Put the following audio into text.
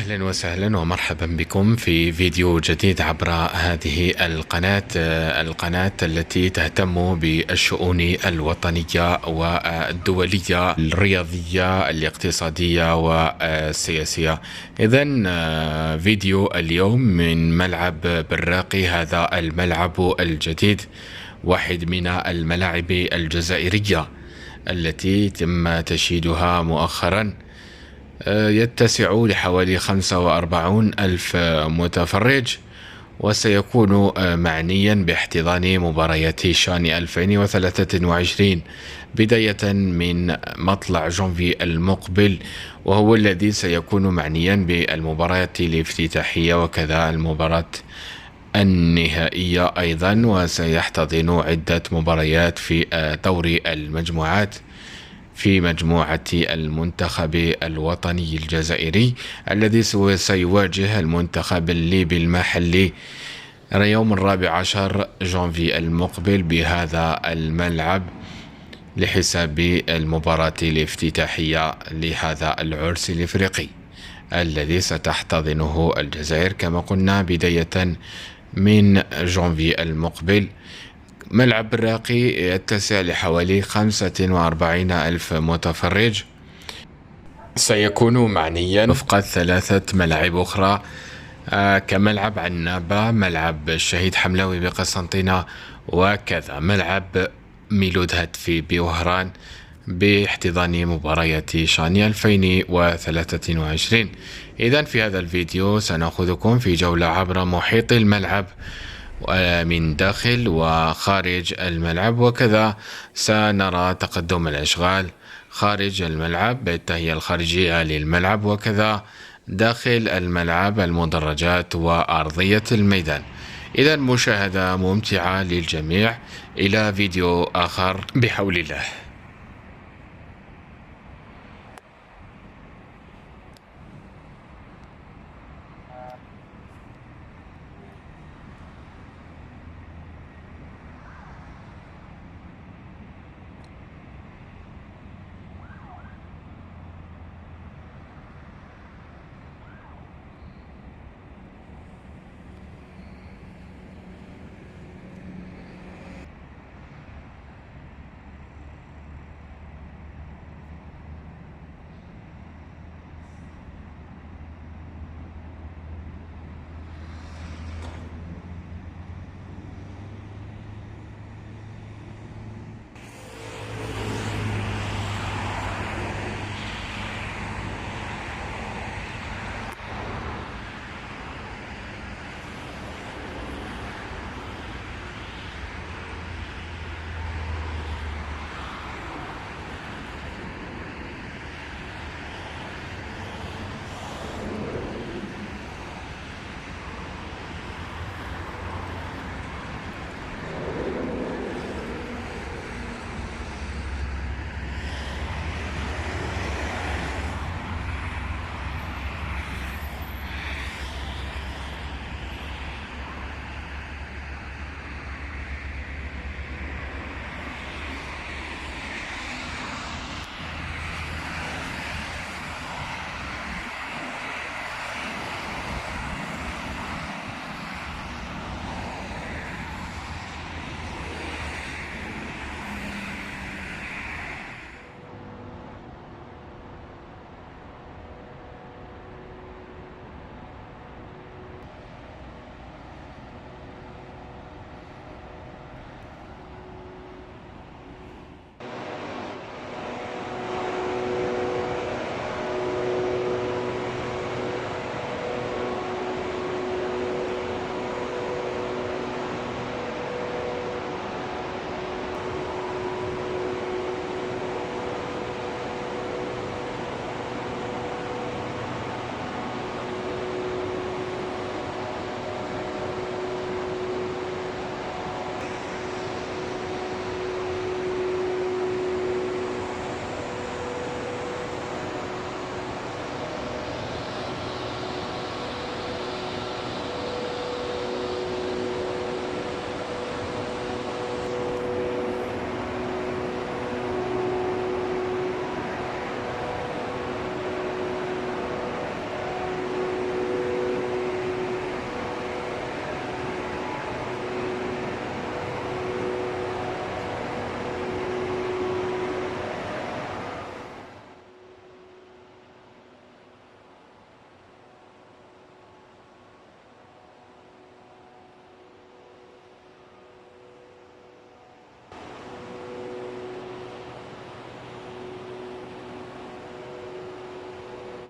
أهلا وسهلا ومرحبا بكم في فيديو جديد عبر هذه القناة التي تهتم بالشؤون الوطنية والدولية الرياضية الاقتصادية والسياسية. إذن فيديو اليوم من ملعب براقي. هذا الملعب الجديد واحد من الملاعب الجزائرية التي تم تشييدها مؤخرا، يتسع لحوالي 45 ألف متفرج، وسيكون معنيا باحتضان مباريات شان 2023 بداية من مطلع جونفي المقبل، وهو الذي سيكون معنيا بالمباريات الافتتاحية وكذا المباراة النهائية أيضا، وسيحتضن عدة مباريات في دور المجموعات في مجموعة المنتخب الوطني الجزائري الذي سيواجه المنتخب الليبي المحلي يوم 14 جانفي المقبل بهذا الملعب لحساب المباراة الافتتاحية لهذا العرس الإفريقي الذي ستحتضنه الجزائر كما قلنا بداية من جانفي المقبل. ملعب براقي يتسع لحوالي 45 ألف متفرج، سيكون معنيا وفق 3 ملاعب أخرى كملعب عنابة، ملعب الشهيد حملاوي بقسنطينة، وكذا ملعب ميلود هاتفي بوهران باحتضان مباريات شان 2023. إذن في هذا الفيديو سنأخذكم في جولة عبر محيط الملعب من داخل وخارج الملعب، وكذا سنرى تقدم الأشغال خارج الملعب بالتهيئة الخارجية للملعب، وكذا داخل الملعب المدرجات وأرضية الميدان. إذا مشاهدة ممتعة للجميع، إلى فيديو آخر بحول الله.